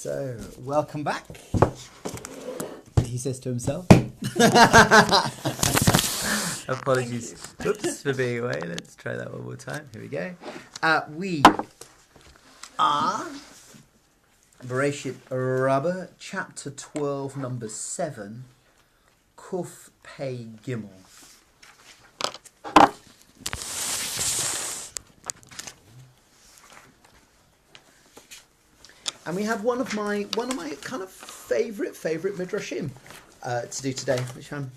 So, welcome back, he says to himself. Apologies. Oops, for being away. Let's try that one more time. Here we go. We are Bereishit Rabba, chapter 12, number 7, Kuf Pei Gimel. And we have one of my kind of favourite midrashim to do today, which I'm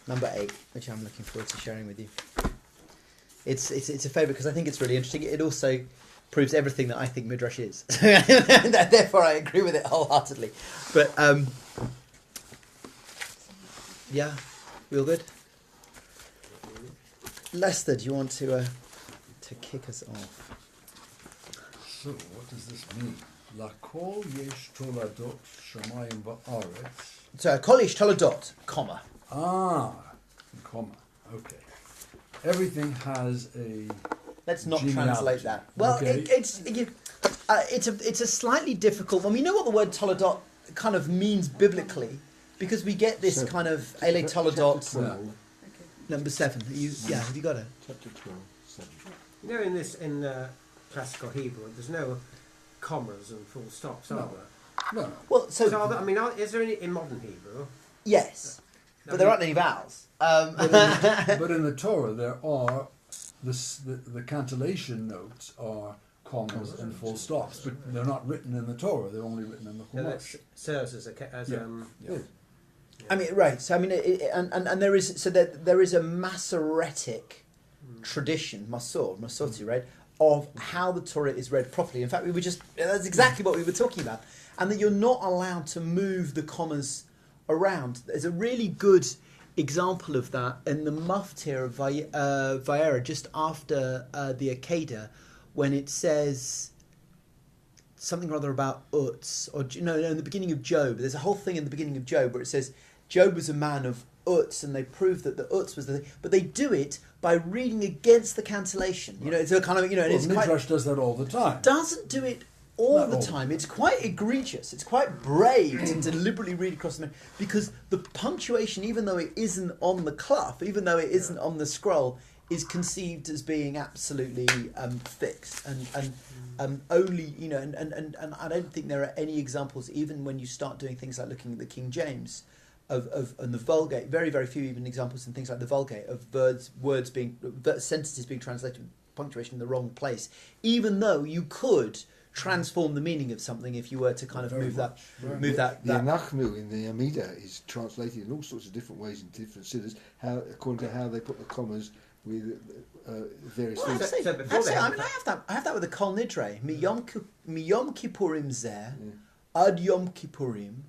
number 8, which I'm looking forward to sharing with you. It's a favourite because I think it's really interesting. It also proves everything that I think midrash is. Therefore, I agree with it wholeheartedly. But yeah, we all good? Lester, do you want to kick us off? So, what does this mean? Lakol yesh toladot shamayim ba'aretz. So, kol yesh toladot, comma. Ah, comma. Okay. Everything has a. Let's not genealogy. Translate that. Well, okay. It's a slightly difficult one. We know what the word toladot kind of means biblically because we get this kind of ele toladot. Number 7. Have you got it? Chapter 12, 7. You know, in classical Hebrew, there's no commas and full stops, are there? No. Well, So is there any in modern Hebrew? Yes, but there aren't any vowels. But in the Torah, there are the cantillation notes are commas and full stops, but they're not written in the Torah. They're only written in the No, that Chumash. serves as I mean, right. So I mean, and there is there is a Masoretic tradition, Masorti, right, of how the Torah is read properly. In fact, that's exactly what we were talking about, and that you're not allowed to move the commas around. There's a really good example of that in the Muftir of Vayera, just after the Akedah, when it says something or other about Utz, or no, in the beginning of Job. There's a whole thing in the beginning of Job where it says Job was a man of Utz, and they prove that the Utz was the thing, but they do it by reading against the cantillation. You know, it's a kind of, and it's midrash does that all the time. Doesn't do it all the time. It's quite egregious. It's quite brave to deliberately read across the because the punctuation, even though it isn't on the cloth, even though it isn't on the scroll, is conceived as being absolutely fixed and only and I don't think there are any examples, even when you start doing things like looking at the King James and the Vulgate, very, very few even examples in things like the Vulgate of sentences being translated with punctuation in the wrong place, even though you could transform the meaning of something if you were to kind of move that. The Anachmu in the Amida is translated in all sorts of different ways in different siddhas, according to how they put the commas with various things. I have that with the Kol Nidre. Miyom Kippurim zeh ad Yom Kippurim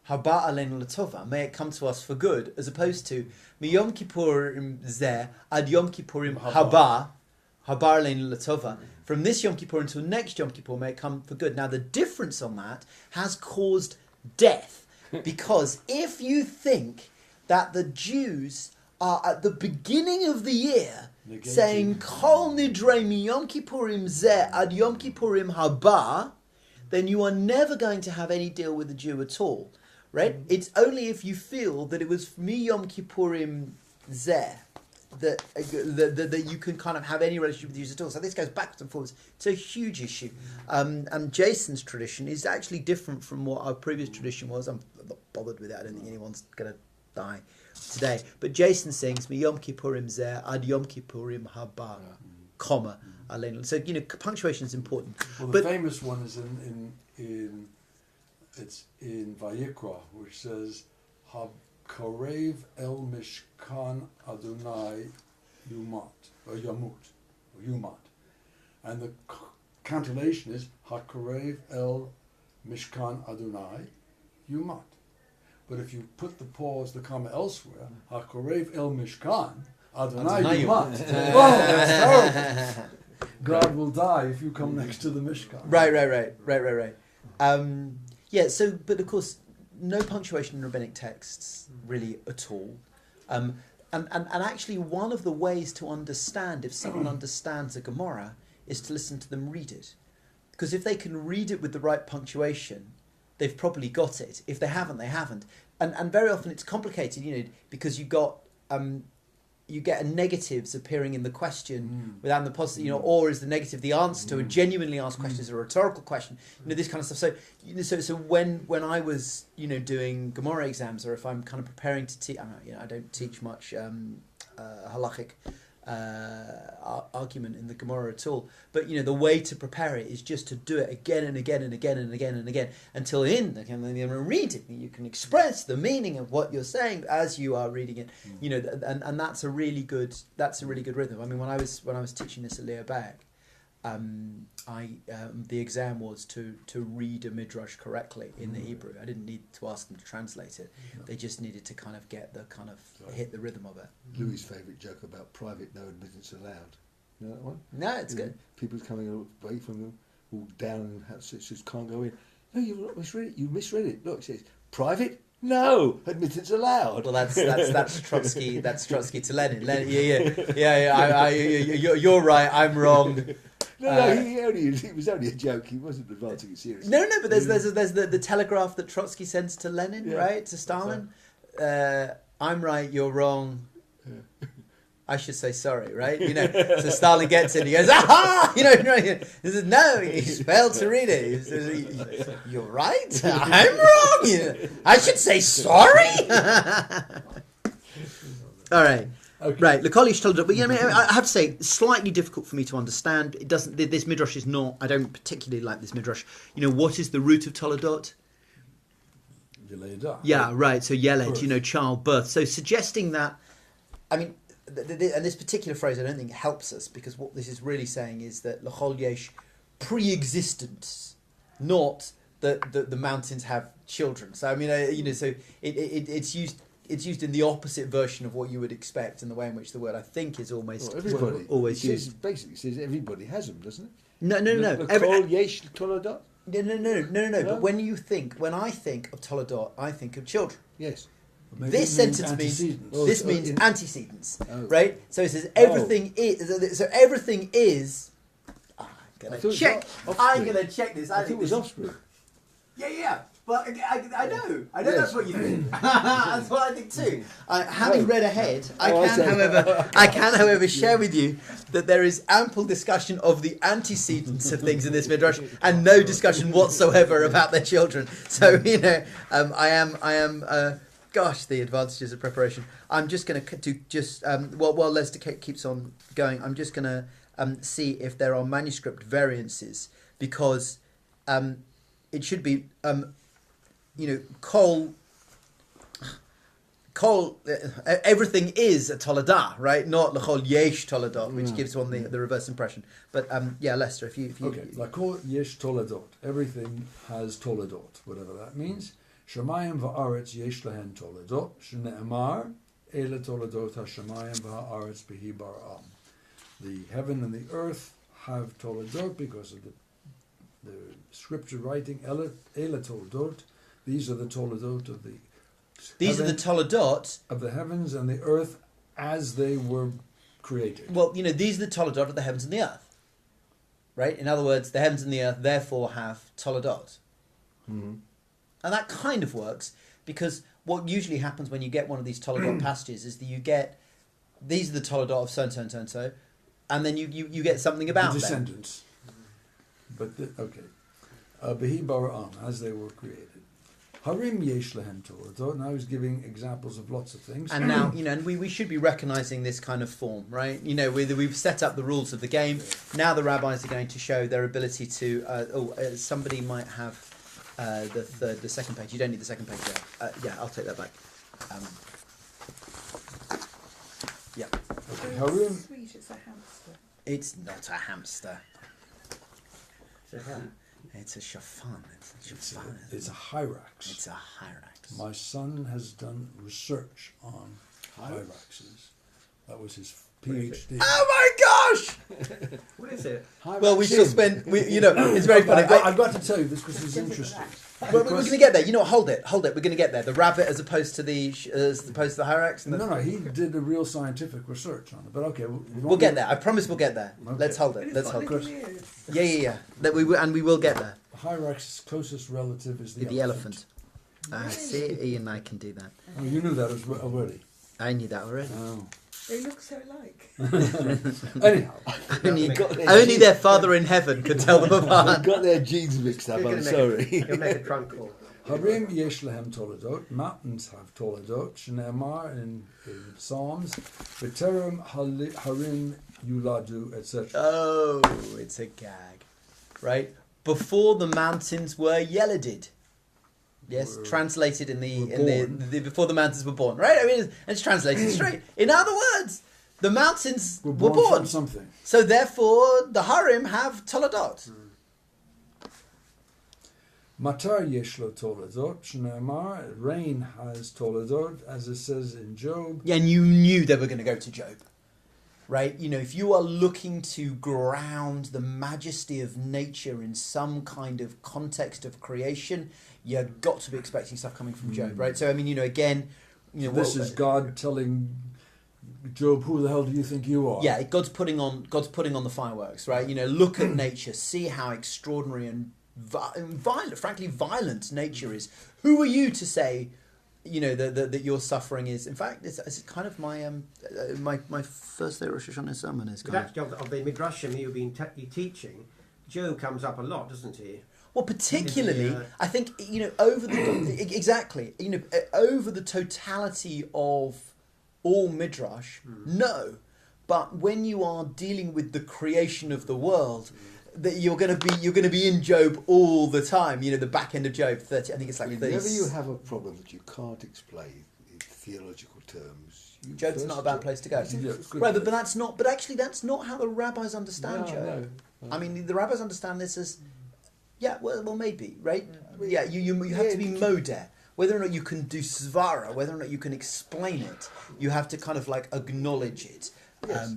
haba aleinu latova. May it come to us for good, as opposed to Miyom Kippurim zeh ad Yom Kippurim haba aleinu latova. From this Yom Kippur until next Yom Kippur, may it come for good. Now, the difference on that has caused death, because if you think that the Jews are at the beginning of the year saying Kol Nidre mi Yom Kippurim zeh ad Yom Kippurim haba, then you are never going to have any deal with the Jew at all, right? It's only if you feel that it was mi Yom Kippurim zeh that you can kind of have any relationship with the Jews at all. So this goes backwards and forwards. It's a huge issue. And Jason's tradition is actually different from what our previous tradition was. I'm not bothered with it. I don't think anyone's going to die today. But Jason sings, Mi Yom Kippurim zeh ad Yom Kippurim haba, comma, aleinu. So, punctuation is important. Well, the famous one is it's in Vayikra, which says, Karev el Mishkan Adonai Yumat, or Yamut, or Yumat. And the cantillation is HaKarev el Mishkan Adonai Yumat. But if you put the pause, the comma elsewhere, HaKarev el Mishkan Adonai Yumat. Oh, that's terrible. God will die if you come next to the Mishkan. Right. But of course, no punctuation in rabbinic texts, really, at all. And actually, one of the ways to understand, if someone understands a Gemara, is to listen to them read it. because if they can read it with the right punctuation, they've probably got it. If they haven't, they haven't. And very often it's complicated, because you get a negatives appearing in the question without the positive, or is the negative the answer to a genuinely asked question, is a rhetorical question, this kind of stuff. So when I was doing Gemara exams, or if I'm kind of preparing to teach, I don't teach much halachic argument in the Gemara at all, but the way to prepare it is just to do it again and again and again and again and again until then you read it, you can express the meaning of what you're saying as you are reading it, and that's a really good rhythm. I mean, when I was teaching this at Leo Bag, the exam was to read a midrash correctly in the Hebrew. I didn't need to ask them to translate it. They just needed to kind of get the kind of hit the rhythm of it. Louis' favourite joke about private no admittance allowed. You know that one? No, it's good. People coming away from them, all down and says can't go in. No, you've not misread it. You misread it. Look, it says private. No, admittance allowed. Well, that's Trotsky. That's Trotsky to Lenin. Yeah. You're right. I'm wrong. No, it was only a joke. He wasn't advancing it seriously. No, but there's the telegraph that Trotsky sends to Lenin, right, to Stalin. I'm right, you're wrong. I should say sorry, right? So Stalin gets it. He goes, aha! He says, no, he's failed to read it. He says, you're right. I'm wrong. I should say sorry. All right. Okay. Right, Lekolish told it, but I have to say, it's slightly difficult for me to understand. It doesn't. This midrash is not. I don't particularly like this midrash. What is the root of Toledot? Yeleda. Yeah, right. So Yeled, childbirth. So suggesting that, and this particular phrase, I don't think helps us, because what this is really saying is that L'chol Yesh pre-existence, not that the mountains have children. So so it's used. It's used in the opposite version of what you would expect, in the way in which the word, I think, is almost always used. Basically says everybody has them, doesn't it? No. Kol yesh toledot. No. But when I think of Toledot, I think of children. Yes. This sentence means antecedents, right? So it says everything is. So everything is. I'm gonna check this. I think it was offspring. Yeah. But I know that's what you think. That's what I think too. Having read ahead, I can, however, share with you that there is ample discussion of the antecedents of things in this midrash, and no discussion whatsoever about their children. So I am. Gosh, the advantages of preparation. I'm just going to do while Lester keeps on going. I'm just going to see if there are manuscript variances, because it should be. Kol, everything is a Toledah, right? Not L'chol Yesh Toledot, which gives one the reverse impression. But Lester, if you okay, L'chol Yesh Toledot, everything has Toledot, whatever that means. Shemayim va'aretz yesh lehen Toledot, shene'emar ele Toledot ha-shemayim va'aretz behi bara'am. The heaven and the earth have Toledot because of the scripture writing ele Toledot. These are the Toledot of the. These are the Toledot of the heavens and the earth as they were created. Well, these are the Toledot of the heavens and the earth, right? In other words, the heavens and the earth therefore have Toledot, and that kind of works, because what usually happens when you get one of these Toledot passages is that you get these are the Toledot of so and so and so and so, and then you get something about the descendants. But Behi bara'am, as they were created. Harim yesh lehem Toledot. Now he's giving examples of lots of things. And now, and we should be recognising this kind of form, right? We've set up the rules of the game. Now the rabbis are going to show their ability to. Somebody might have the second page. You don't need the second page yet. I'll take that back. Yeah. Okay. Harim. Sweet, it's a hamster. It's not a hamster. It's a chiffon. It's a hyrax. It's a hyrax. My son has done research on hyraxes. That was his PhD. Oh my gosh! What is it? Well, we shall spend. It's very funny. I've got to tell you this because it's interesting. We're going to get there. Hold it. We're going to get there. The rabbit as opposed to the hyrax. No. He did a real scientific research on it. But okay, we'll get there. I promise we'll get there. Okay. Let's hold it. Let's hold it. Yeah. That we will get there. The hyrax's closest relative is the elephant. See, Ian and I can do that. Oh, you knew that already. I knew that already. Oh. They look so alike. Anyhow, Only their Father in heaven could tell them apart. Got their genes mixed up, I'm sorry. You'll make a trunk call. Harim yesh lehem toledot. Mountains have toledot. Shneimar in Psalms. V'terem harim yuladu, etc. Oh, it's a gag, right? Before the mountains were yeladid. Yes, translated in the before the mountains were born, right? I mean, it's translated straight. In other words, the mountains were born from something. So therefore, the harim have toledot. Matar yesh lo toledot. Shneimar, rain has toledot, as it says in Job. Yeah, and you knew they were going to go to Job, right? You know, if you are looking to ground the majesty of nature in some kind of context of creation, you've got to be expecting stuff coming from Job, right? So, I mean, you know, again... This is God telling Job, who the hell do you think you are? Yeah, God's putting on the fireworks, right? You know, look at nature, see how extraordinary and violent, frankly, violent nature is. Who are you to say, you know, that your suffering is? In fact, it's kind of my first day of Rosh Hashanah sermon is kind of the midrashim you've been teaching. Job comes up a lot, doesn't he? Well, particularly, I think, you know, over the totality of all midrash, no. But when you are dealing with the creation of the world, that you're going to be in Job all the time. You know, the back end of Job 30. I think it's like 30. Whenever you have a problem that you can't explain in theological terms, Job's not a bad place to go. Right, but that's not. But actually, that's not how the rabbis understand Job. I mean, the rabbis understand this as. Yeah, well, maybe, right? Yeah, you have to be modeh. Whether or not you can do svara, whether or not you can explain it, you have to kind of like acknowledge it. Yes,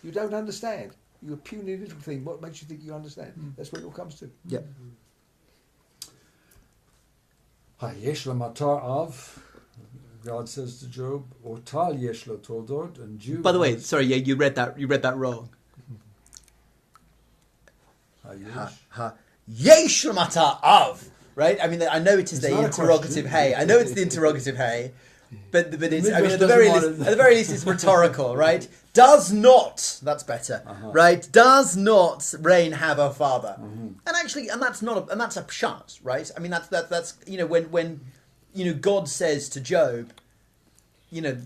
you don't understand. You're a puny little thing. What makes you think you understand? That's what it all comes to. Yeah. Yesh lo matar av, God says to Job, or tal yesh lo toldot, and Jude. By the way, sorry, yeah, you read that wrong. Yesh lamata av, right? I mean, I know it is the interrogative hey. I know it's the interrogative hey, but it's. I mean, at the very least, it's rhetorical, right? Does not. That's better, right? Does not Rain have a father? And actually, that's a pshat, right? I mean, that's you know when you know God says to Job, you know.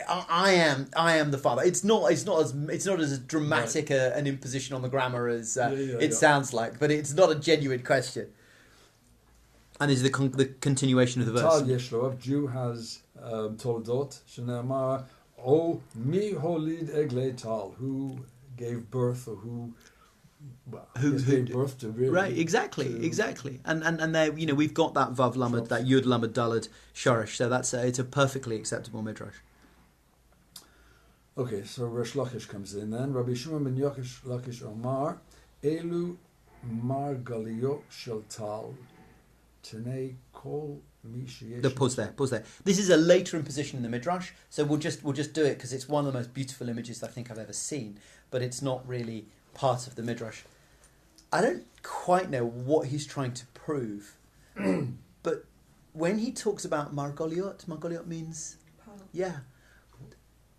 I am the father. It's not as dramatic an imposition on the grammar as it sounds like, but it's not a genuine question. And is the continuation of the verse. Tal Yeshloav, Jew has toldot shenamar o mi holid egle tal, who gave birth or who gave birth to really, right, exactly, and there, you know, we've got that vav lamed, that yud lamed daled shorish, so it's a perfectly acceptable midrash. Okay, so Resh Lakish comes in then. Rabbi Shimon ben Lakish Omar elu margaliyot shel tal tenei kol mishiyesh. The pause there. This is a later imposition in the midrash, so we'll just do it because it's one of the most beautiful images I think I've ever seen, but it's not really part of the midrash. I don't quite know what he's trying to prove, but when he talks about margoliot means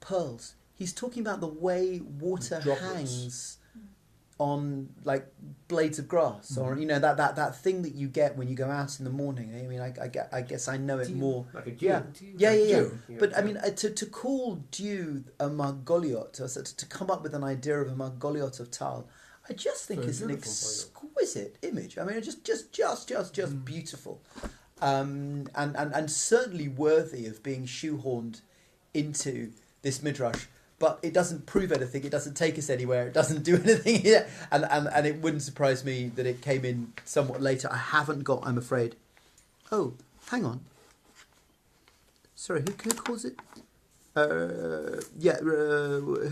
pearls. He's talking about the way water hangs on like blades of grass, or you know that thing that you get when you go out in the morning. I mean, I guess I know it more. Like a dew. Yeah. But I mean, to call dew a margoliot, or to come up with an idea of a margoliot of tal, I just think it's an exquisite image. I mean, it's just beautiful, and certainly worthy of being shoehorned into this midrash. But it doesn't prove anything. It doesn't take us anywhere. It doesn't do anything here. And it wouldn't surprise me that it came in somewhat later. I haven't got, I'm afraid. Oh, hang on. Sorry, who calls it? Who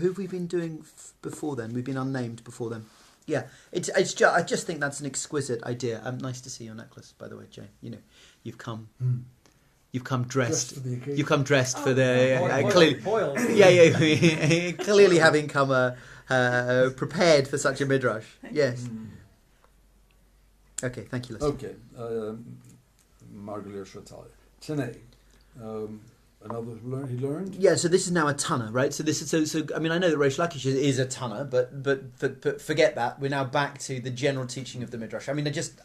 have we been doing before then? We've been unnamed before then. Yeah, I just think that's an exquisite idea. Nice to see your necklace, by the way, Jane. You know, you've come dressed. You've come dressed for the clearly. Yeah. Clearly having come prepared for such a midrash. Yes. Okay, thank you, Lester. Okay. Margalir Shatali. Today, another he learned. Yeah, so this is now a Tanna, right? So this is so. I mean, I know that Reish Lakish is a Tanna, but forget that. We're now back to the general teaching of the midrash. I mean, I just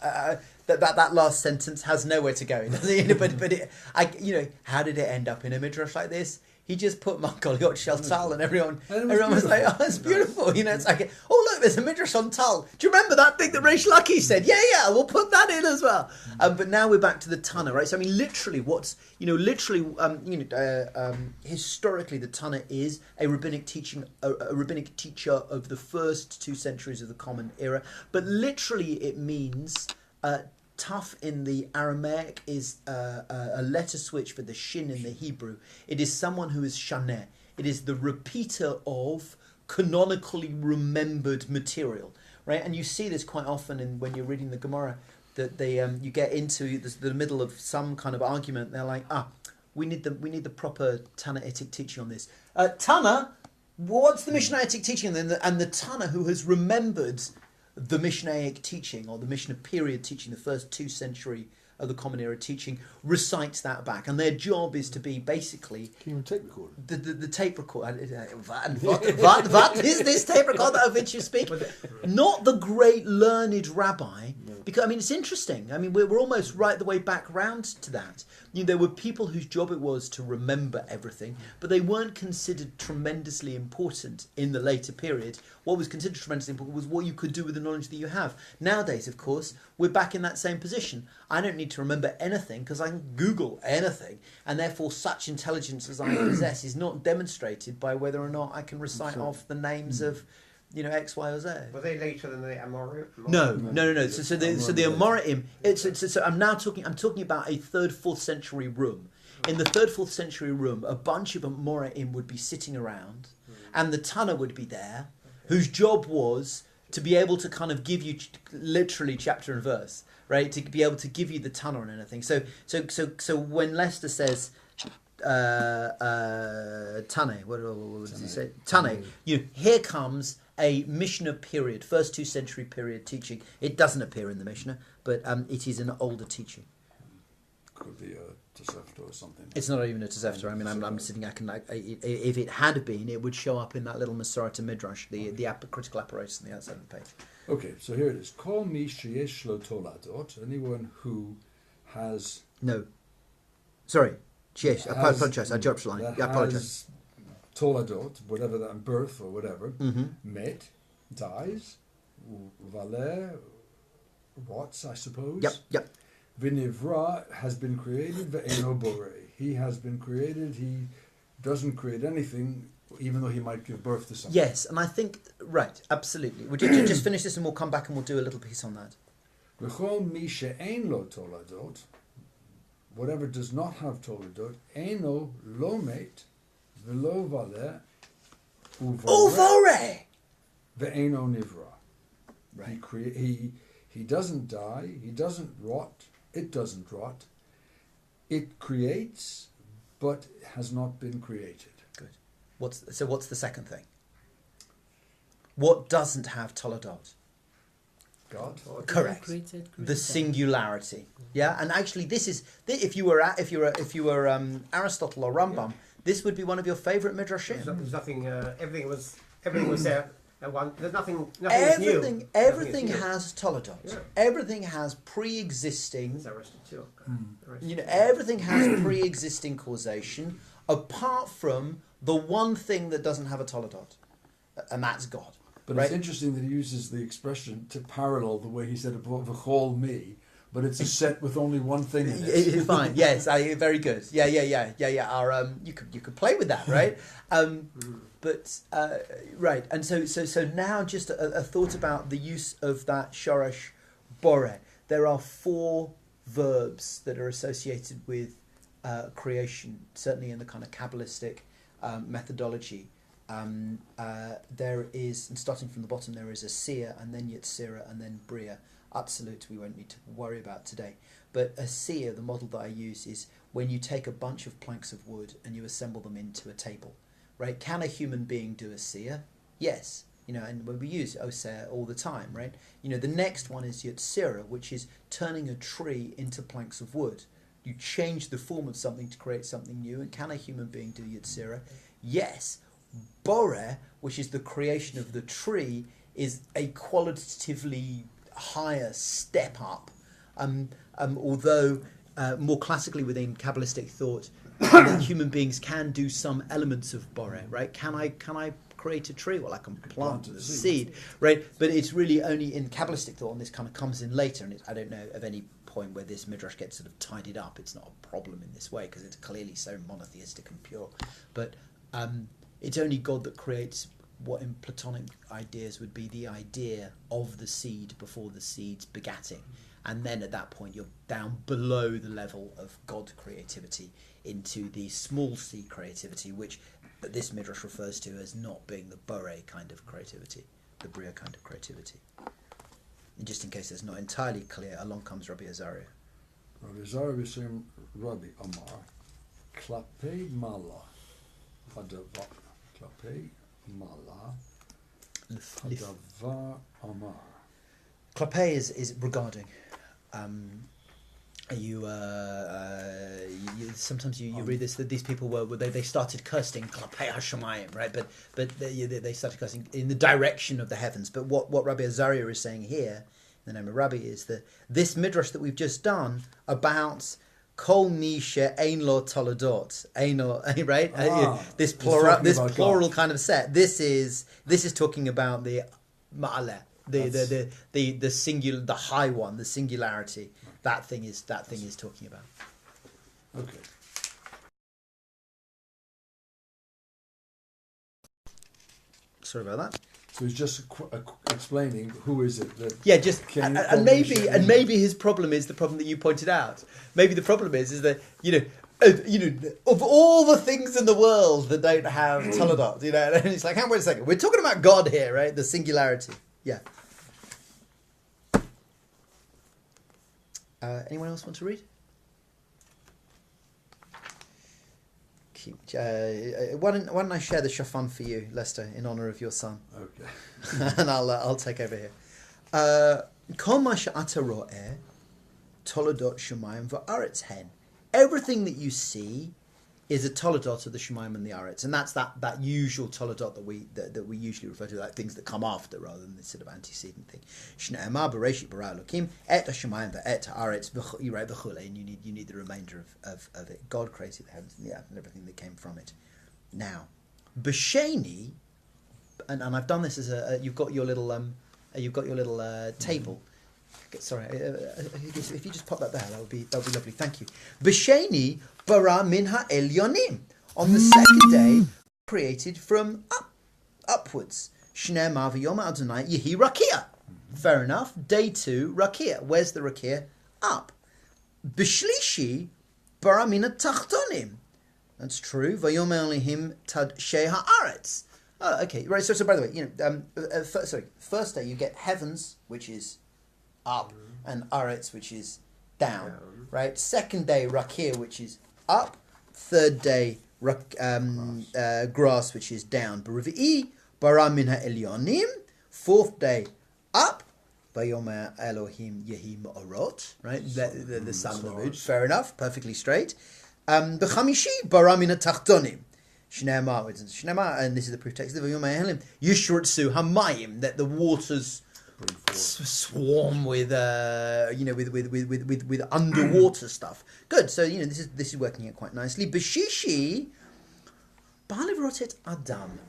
that last sentence has nowhere to go. How did it end up in a midrash like this? He just put Makol Yot Shel Tal, and everyone was like, "Oh, it's beautiful." It's like, "Oh, look, there's a midrash on Tal." Do you remember that thing that Reish Lakish said? Yeah, we'll put that in as well. But now we're back to the Tanna, right? So I mean, literally, historically, the Tanna is a rabbinic teaching, a rabbinic teacher of the first 2 centuries of the Common Era. But literally, it means. Tough in the Aramaic is a letter switch for the shin in the Hebrew. It is someone who is shaneh. It is the repeater of canonically remembered material, right? And you see this quite often when you're reading the Gemara, that you get into the middle of some kind of argument. They're like, we need the proper Tannaitic teaching on this. Tanna, what's the Mishnaitic teaching? And the Tanna who has remembered the Mishnaic teaching, or the Mishnah period teaching, the first 2 century of the Common Era teaching, recites that back. And their job is to be basically... Can you tape record? The tape record. What is this tape recorder of which you speak? Not the great learned rabbi, because, I mean, it's interesting. I mean, we're almost right the way back round to that. There were people whose job it was to remember everything, but they weren't considered tremendously important in the later period. What was considered tremendously important was what you could do with the knowledge that you have. Nowadays, of course, we're back in that same position. I don't need to remember anything because I can Google anything, and therefore such intelligence as I possess is not demonstrated by whether or not I can recite off the names of, X, Y, or Z. Were they later than the Amorim? No. So the Amorim. So I'm talking about a 3rd, 4th century room. In the 3rd, 4th century room, a bunch of Amorim would be sitting around, and the Tanna would be there, whose job was to be able to kind of give you literally chapter and verse, right? To be able to give you the Tanna on anything. So when Lester says Tane, what does he say? Tane. Here comes a Mishnah period, first 2 century period teaching. It doesn't appear in the Mishnah, but it is an older teaching. Could be a Tosefta or something. It's not even a Tosefta. I mean, I'm sitting. If it had been, it would show up in that little Masorah Midrash, the critical apparatus on the outside of the page. Okay, so here it is. Call me sheyesh lo toladot. Anyone who has Sorry, sheyesh. I apologize. I dropped the line. I apologize. Toladot, whatever that, birth or whatever, met, dies, valer, rots, I suppose. Yep. Vinivra has been created, ve'eno bore. He has been created, he doesn't create anything, even though he might give birth to something. Yes, and I think, right, absolutely. Would you just finish this and we'll come back and we'll do a little piece on that. V'chol mi she'ein lo toladot, whatever does not have toladot, eno lo met, v'lo valer, uvore, ve'eno nivra. Right. He doesn't die, he doesn't rot, it doesn't rot. It creates, but has not been created. Good. What's the second thing? What doesn't have toladot? God. Correct. The singularity. Yeah, and actually, this is if you were Aristotle or Rambam, this would be one of your favourite midrashim. There's nothing. Everything was there. There's nothing. Everything has toladot. Yeah. Everything has pre-existing. Everything has pre-existing causation, apart from the one thing that doesn't have a toladot, and that's God. But it's interesting that he uses the expression to parallel the way he said about v'chol me, but it's a set with only one thing in it. Fine. Yes. Very good. Yeah. You could play with that, right? Right. And so now just a thought about the use of that shoresh bore. There are 4 verbs that are associated with creation, certainly in the kind of Kabbalistic methodology. There is, and starting from the bottom, there is a seer, and then Yetzirah, and then Bria. Absolute, we won't need to worry about today. But a seer, the model that I use, is when you take a bunch of planks of wood and you assemble them into a table. Right? Can a human being do a seer? Yes. and when we use oseh all the time, right? The next one is Yetzirah, which is turning a tree into planks of wood. You change the form of something to create something new. And can a human being do Yetzirah? Yes. Boreh, which is the creation of the tree, is a qualitatively higher step up. Although more classically within Kabbalistic thought, that human beings can do some elements of Boreh, right? Can I create a tree? Well, I can plant the seed, right? But it's really only in Kabbalistic thought, and this kind of comes in later, and I don't know of any point where this midrash gets sort of tidied up. It's not a problem in this way, because it's clearly so monotheistic and pure. But it's only God that creates what in Platonic ideas would be the idea of the seed before the seed's begatting. And then at that point you're down below the level of God creativity into the small c creativity, which this midrash refers to as not being the boreh kind of creativity, the bria kind of creativity. And just in case it's not entirely clear, along comes Rabbi Azariah. Rabbi Azariah was saying, Rabbi Amar, Klapei Mala, Hadavar, Klapei Mala, Hadavar Amar. Klapei is regarding. Sometimes you read this, that these people they started cursing Klapei Hashamayim, right? But they started cursing in the direction of the heavens. But what Rabbi Azariah is saying here, in the name of Rabbi, is that this midrash that we've just done about Kol Misha Ein Lo Toledot, right? This plural kind of set. This is talking about the Ma'aleh, the singular, the high one, the singularity. That thing is talking about. Okay. Sorry about that. So he's just explaining who is it that. Yeah, just and maybe his problem is the problem that you pointed out. Maybe the problem is that of all the things in the world that don't have Toledot, and it's like, wait a second, we're talking about God here, right? The singularity. Yeah. Anyone else want to read? Why don't I share the shafan for you, Lester, in honour of your son? Okay. And I'll take over here. Kol ma she'ata ro'eh toledot shemayim va'aretz hen. Everything that you see is a toledot of the shemayim and the aretz, and that's that usual toledot that we usually refer to, like things that come after rather than this sort of antecedent thing. Shne'emar Bereishit Rabba et hashemayim va'et haaretz v'chule, and you need the remainder of it. God created the heavens and the earth and everything that came from it. Now, b'sheni, and I've done this as you've got your little table. Sorry, if you just pop that there, that would be lovely. Thank you. B'sheni bara min ha'elyonim. On the second day, created from upwards. Shnei ma v'yom Adonai yehi rakia. Fair enough. Day 2, rakia. Where's the rakia? Up. B'shlishi bara min ha'tachtonim. That's true. V'yom elihim tad shei ha'aretz. Oh, okay. Right. So by the way, first day you get heavens, which is up, and aretz, which is down, right? Second day, rakir, which is up. Third day, grass, which is down. B'revi'i, bara min ha'elyonim. Fourth day, up. Vayom Elohim yehi ma'orot, right? The sun and the moon. Fair enough, perfectly straight. B'chamishi, bara min ha'tachtonim. Shnema, and this is the proof text. Vayom Elohim yishurtsu hamayim, that the waters swarm with with underwater stuff. Good. So this is working out quite nicely. B'shishi, ba'alivrotet Adam.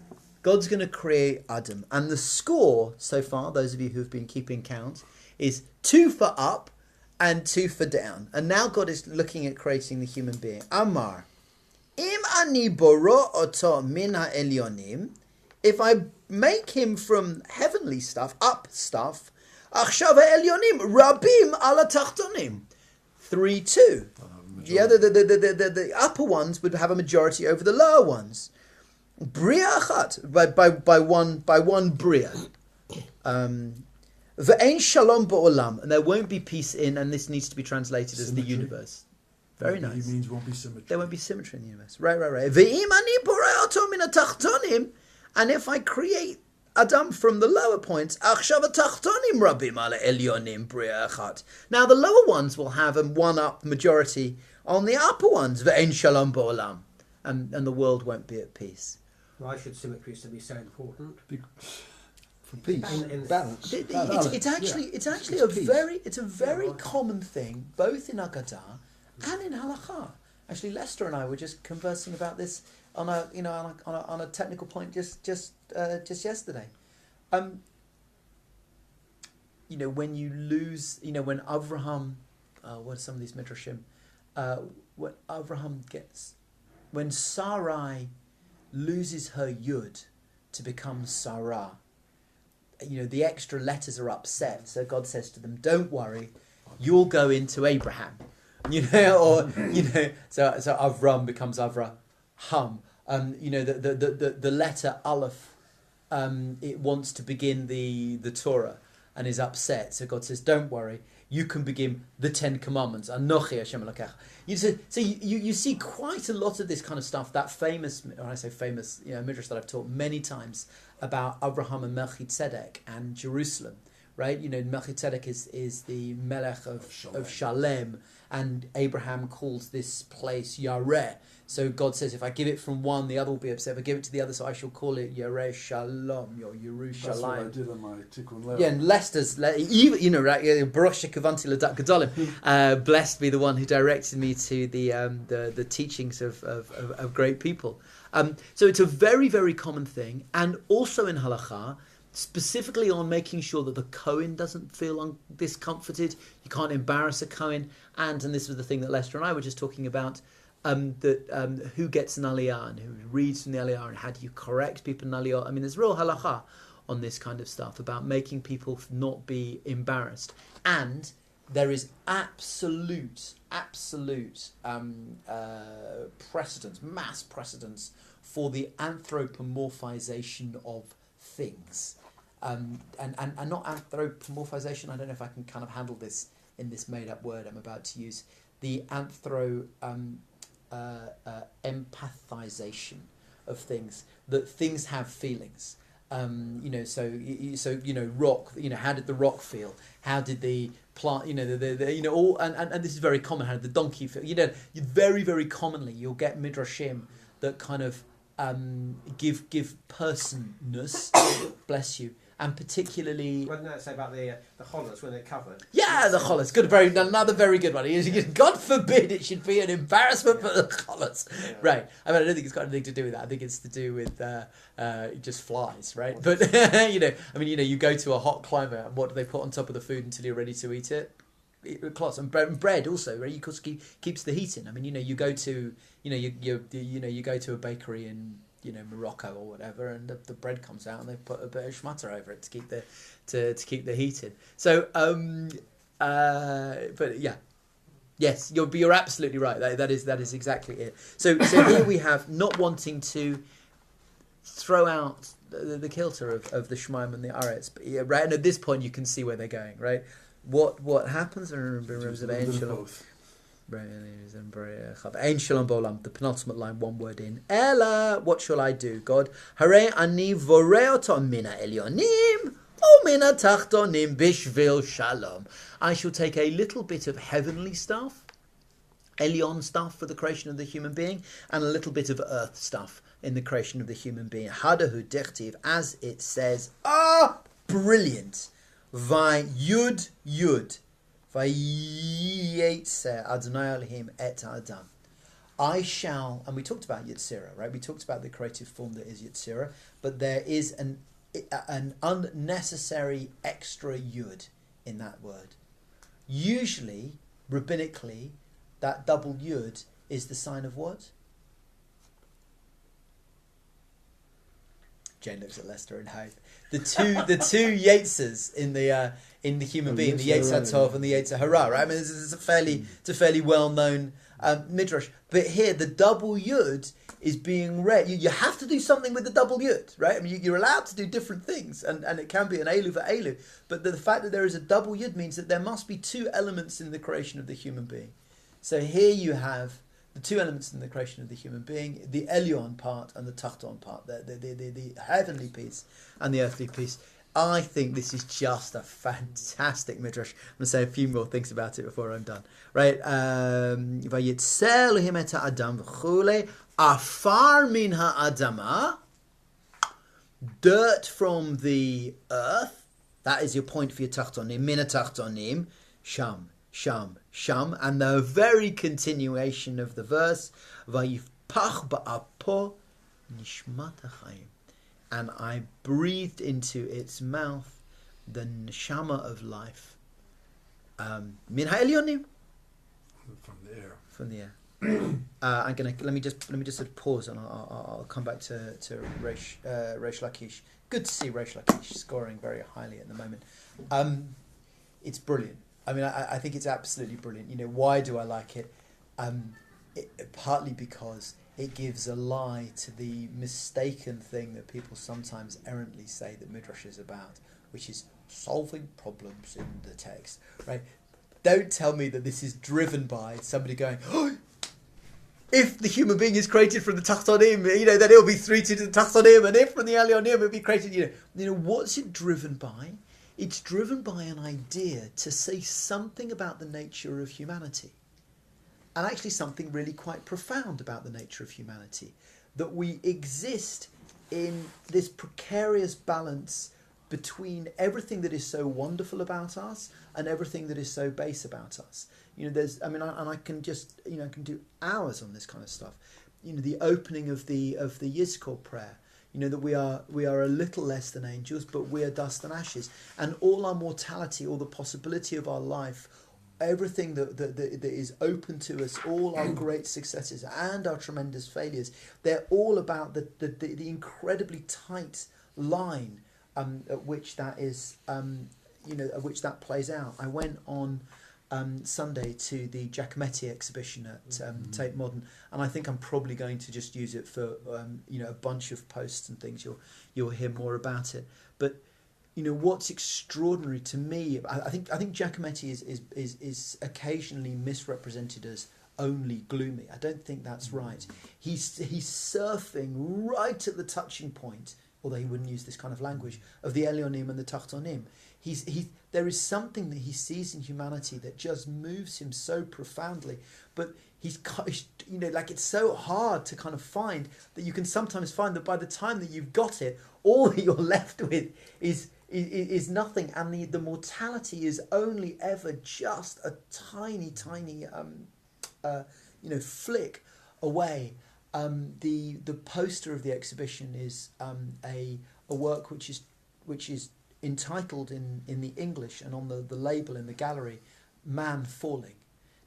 God's going to create Adam, and the score so far, those of you who have been keeping count, is 2 for up and 2 for down. And now God is looking at creating the human being. Amar, im ani boro oto min ha'elyonim. If I make him from heavenly stuff, up stuff, achshav ha'elyonim rabim ala tachtonim. 3-2. The upper ones would have a majority over the lower ones. Bria achat, by one bria. Ve'ein shalom ba'olam, and there won't be peace in, and this needs to be translated as the universe. Very nice. It means won't be symmetry. There won't be symmetry in the universe. Right. Ve'im ani borei oto min ha'tachtonim. And if I create Adam from the lower points. Achshav atachtonim rabim ala elyonim bria achat. Now the lower ones will have a one-up majority on the upper ones. Ve'en shalom ba'olam, and the world won't be at peace. Why should symmetry still be so important? For peace, balance. It's actually a very common thing, both in Agadah and in Halakha. Actually, Lester and I were just conversing about this on a technical point just yesterday. When you lose, when Avraham, what are some of these midrashim? When Sarai loses her yud to become Sarah, the extra letters are upset. So God says to them, "Don't worry, you'll go into Abraham." So Avram becomes Avraham. The letter Aleph, it wants to begin the Torah and is upset. So God says, "Don't worry, you can begin the 10 Commandments." Anochi Hashem Elokecha. You see quite a lot of this kind of stuff. That famous, when I say famous, midrash that I've taught many times about Abraham and Melchizedek and Jerusalem. Right, Melchizedek is the Melech of Shalem, and Abraham calls this place Yareh. So God says, if I give it from one, the other will be upset. If I give it to the other, so I shall call it Yareh Shalom, or Yerushalayim. That's what I did on my Tikkun Lev. Yeah, and Lester's, Baruch Shekavanti L'Dat Gedolim, blessed be the one who directed me to the teachings of great people. So it's a very, very common thing, and also in Halakha, specifically on making sure that the Kohen doesn't feel discomforted. You can't embarrass a Kohen. And this was the thing that Lester and I were just talking about, who gets an aliyah and who reads from the aliyah and how do you correct people in aliyah. I mean, there's real halakha on this kind of stuff about making people not be embarrassed. And there is absolute precedence, mass precedence for the anthropomorphization of things. And not anthropomorphization, I don't know if I can kind of handle this in this made-up word I'm about to use, the empathization of things, that things have feelings. Rock, how did the rock feel? How did the plant, all, and this is very common, how did the donkey feel? Very, very commonly you'll get midrashim that kind of give personness, bless you, and particularly. What did that say about the hollers when they're covered? Yeah, the hollers. Another very good one. God forbid it should be an embarrassment for the hollers. Yeah. Right. I mean, I don't think it's got anything to do with that. I think it's to do with just flies, right? But you go to a hot climate, and what do they put on top of the food until you're ready to eat it? Cloths and bread also, right? Because keeps the heat in. I mean, you go to you go to a bakery in Morocco or whatever, and the bread comes out and they put a bit of schmatter over it to keep the heat in. So but yeah, yes, you're absolutely right. That is exactly it. So here we have not wanting to throw out the kilter of the Shemaim and the Aretz, but yeah, right. And at this point you can see where they're going, right? What happens? I remember Ein Shalom Bolam, the penultimate line, one word in. Ella, what shall I do, God? Hare ani vorei mina elyonim, o mina tachtonim bishvil shalom. I shall take a little bit of heavenly stuff, Elyon stuff for the creation of the human being, and a little bit of earth stuff in the creation of the human being. Hadahu dichtiv, as it says. Brilliant. Vai yud yud. I shall, and we talked about Yetzirah, right? We talked about the creative form that is Yetzirah, but there is an unnecessary extra yud in that word. Usually, rabbinically, that double yud is the sign of what? Jane looks at Lester and hope. The two Yetzes in the human being, the Yetzer Tov and the Yetzer Hara, right? I mean, it's a fairly well known midrash. But here, the double yud is being read. You have to do something with the double yud, right? I mean, you're allowed to do different things, and it can be an elu for elu. But the fact that there is a double yud means that there must be two elements in the creation of the human being. So here you have the two elements in the creation of the human being, the Elyon part and the Tachton part, the heavenly piece and the earthly piece. I think this is just a fantastic midrash. I'm going to say a few more things about it before I'm done. Right? Vayitzer Elohim et ha'adam v'chule afar min ha'adama, dirt from the earth. That is your point for your Tachtonim. Min ha'tachtonim, sham, sham, sham. And the very continuation of the verse, Vayifpach ba'apo nishmat ha'chaim. And I breathed into its mouth the neshama of life. Min ha'elyonim, from the air. from the air. I'm gonna let me just sort of pause, and I'll come back to Reish Lakish. Good to see Reish Lakish scoring very highly at the moment. It's brilliant. I mean, I think it's absolutely brilliant. You know, why do I like it? Partly because it gives a lie to the mistaken thing that people sometimes errantly say that midrash is about, which is solving problems in the text. Right? Don't tell me that this is driven by somebody going, oh, if the human being is created from the Tachtonim, you know, then it'll be treated to the Tachtonim, and if from the Elyonim it'll be created, you know, what's it driven by? It's driven by an idea to say something about the nature of humanity. And actually something really quite profound about the nature of humanity. That we exist in this precarious balance between everything that is so wonderful about us and everything that is so base about us. You know, I can just, you know, I can do hours on this kind of stuff. You know, the opening of the Yizkor prayer. You know, that we are a little less than angels, but we are dust and ashes. And all our mortality, all the possibility of our life, everything that is open to us, all our great successes and our tremendous failures, they're all about the incredibly tight line at which that is, at which that plays out. I went on Sunday to the Giacometti exhibition at Tate Modern, and I think I'm probably going to just use it for a bunch of posts and things. You'll hear more about it, but. You know what's extraordinary to me. I think Giacometti is occasionally misrepresented as only gloomy. I don't think that's right. He's surfing right at the touching point, although he wouldn't use this kind of language, of the Elyonim and the Tachtonim. There is something that he sees in humanity that just moves him so profoundly. But it's so hard to kind of find that you can sometimes find that by the time that you've got it, all that you're left with is nothing, and the mortality is only ever just a tiny flick away. The poster of the exhibition is a work which is entitled in the English and on the label in the gallery, Man Falling.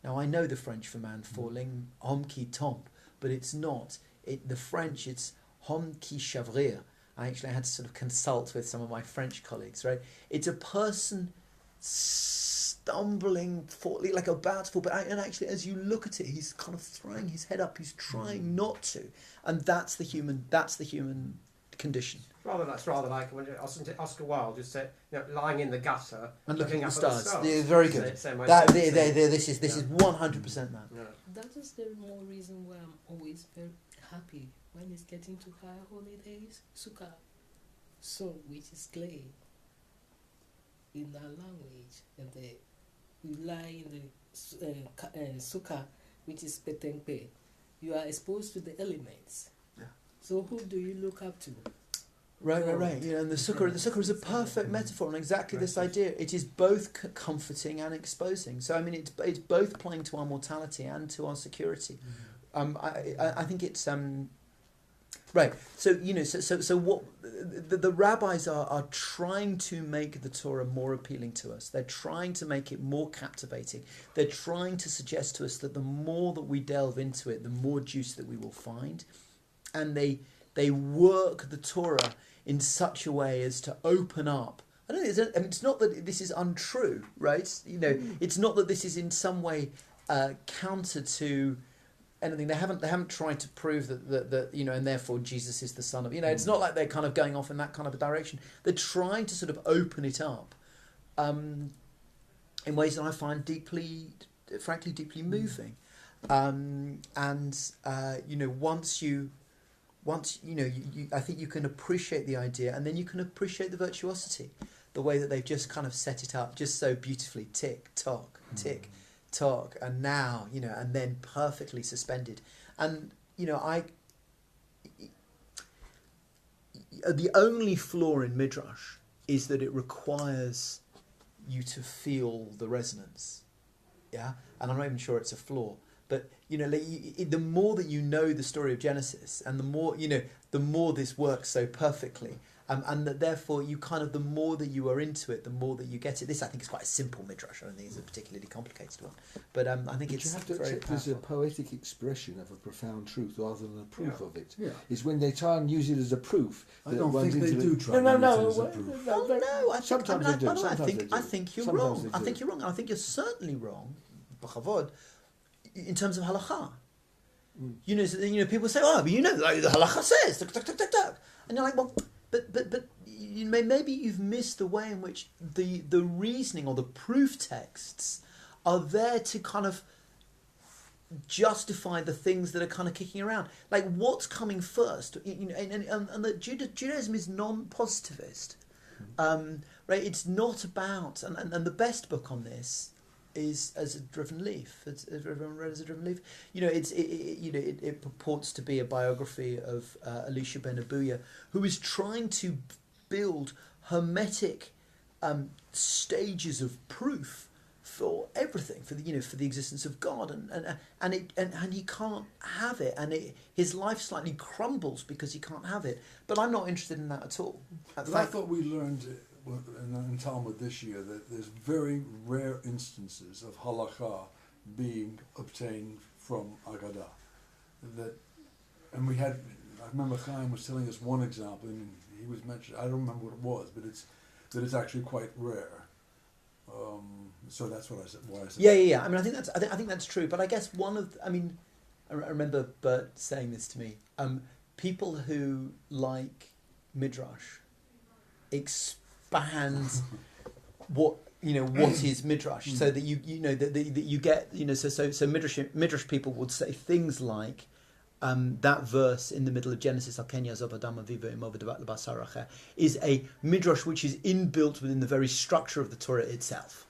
Now I know the French for man falling, homme qui tombe, but it's not. The French, it's homme qui chavrir. I actually had to sort of consult with some of my French colleagues, right? It's a person stumbling, falling, like about to fall, and actually as you look at it, he's kind of throwing his head up, he's trying not to. And that's the human condition. It's rather like when Oscar Wilde just said, lying in the gutter and looking up at the stars. stars. Yeah, very good. This is 100% that. Yeah. That is the more reason why I'm always very happy when it's getting to high holidays. Sukkah, so which is clay in our language, and we lie in the sukkah, which is petengpe. You are exposed to the elements. Yeah. So who do you look up to? Right. You know, and the sukkah is a perfect metaphor on exactly this idea. It is both comforting and exposing. So I mean, it's both playing to our mortality and to our security. I think it's right. So so what the rabbis are trying to make the Torah more appealing to us. They're trying to make it more captivating. They're trying to suggest to us that the more that we delve into it, the more juice that we will find, and they work the Torah in such a way as to open up. It's not that this is untrue, right? You know, it's not that this is in some way counter to anything. They haven't tried to prove that and therefore Jesus is the son of. It's not like they're kind of going off in that kind of a direction. They're trying to sort of open it up in ways that I find deeply moving. Once I think you can appreciate the idea, and then you can appreciate the virtuosity, the way that they've just kind of set it up just so beautifully, tick tock, and now and then perfectly suspended, and the only flaw in midrash is that it requires you to feel the resonance, and I'm not even sure it's a flaw. But the more that you know the story of Genesis, and the more this works so perfectly, and that therefore the more that you are into it, the more that you get it. This I think is quite a simple midrash. I don't think it's a particularly complicated one, but I think it's you have to very accept there's a powerful. poetic expression of a profound truth rather than a proof of it. Yeah. It's when they try and use it as a proof. I that don't runs think they into do it. try No, and no, use it no. as a proof. No, I think, Sometimes they do. by the way, Sometimes they do. I think you're Sometimes wrong. they I do. think you're wrong. I think you're certainly wrong, b'chavod, in terms of halacha. People say, "Oh, but like the halacha says," tuk, tuk, tuk, tuk, tuk. And you're like, "Well, but maybe you've missed the way in which the reasoning or the proof texts are there to kind of justify the things that are kind of kicking around. Like, what's coming first? And that Judaism is non-positivist, right? It's not about, and the best book on this is As a Driven Leaf. Has everyone read As a Driven Leaf? It purports to be a biography of Elisha ben Abuya, who is trying to build hermetic stages of proof for everything, for the existence of God, and he can't have it, and his life slightly crumbles because he can't have it. But I'm not interested in that at all. But I thought we learned in Talmud this year that there's very rare instances of halakha being obtained from Agadah. And I remember Chaim was telling us one example, and he was mentioned, I don't remember what it was, but it's actually quite rare. So that's what I said. Why I said. Yeah. I mean, I think that's true. But I guess I remember Bert saying this to me. People who like midrash expand what is midrash, so that you get so midrash people would say things like. That verse in the middle of Genesis, is a midrash which is inbuilt within the very structure of the Torah itself.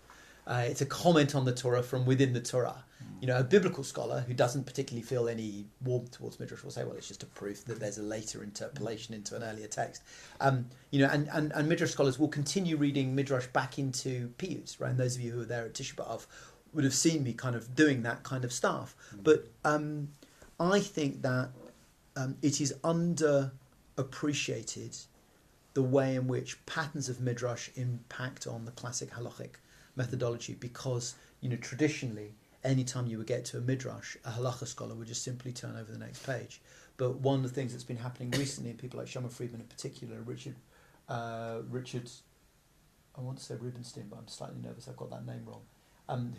It's a comment on the Torah from within the Torah. A biblical scholar who doesn't particularly feel any warmth towards midrash will say, well, it's just a proof that there's a later interpolation into an earlier text. And midrash scholars will continue reading midrash back into piyus, right? And those of you who were there at Tisha B'Av would have seen me kind of doing that kind of stuff. But I think that it is underappreciated the way in which patterns of midrash impact on the classic halachic methodology, because traditionally, anytime you would get to a midrash, a halacha scholar would just simply turn over the next page. But one of the things that's been happening recently, and people like Shama Friedman in particular, Richard, I want to say Rubenstein, but I'm slightly nervous I've got that name wrong.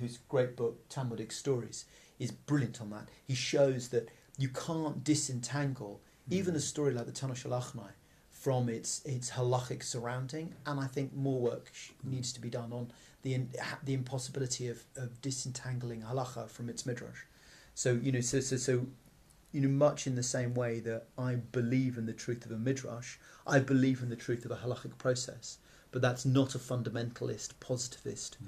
Whose great book Talmudic Stories is brilliant on that. He shows that you can't disentangle even a story like the Tana Shel Achnai from its halachic surrounding, and I think more work needs to be done on the impossibility of disentangling halacha from its midrash. So much in the same way that I believe in the truth of a midrash, I believe in the truth of a halachic process, but that's not a fundamentalist, positivist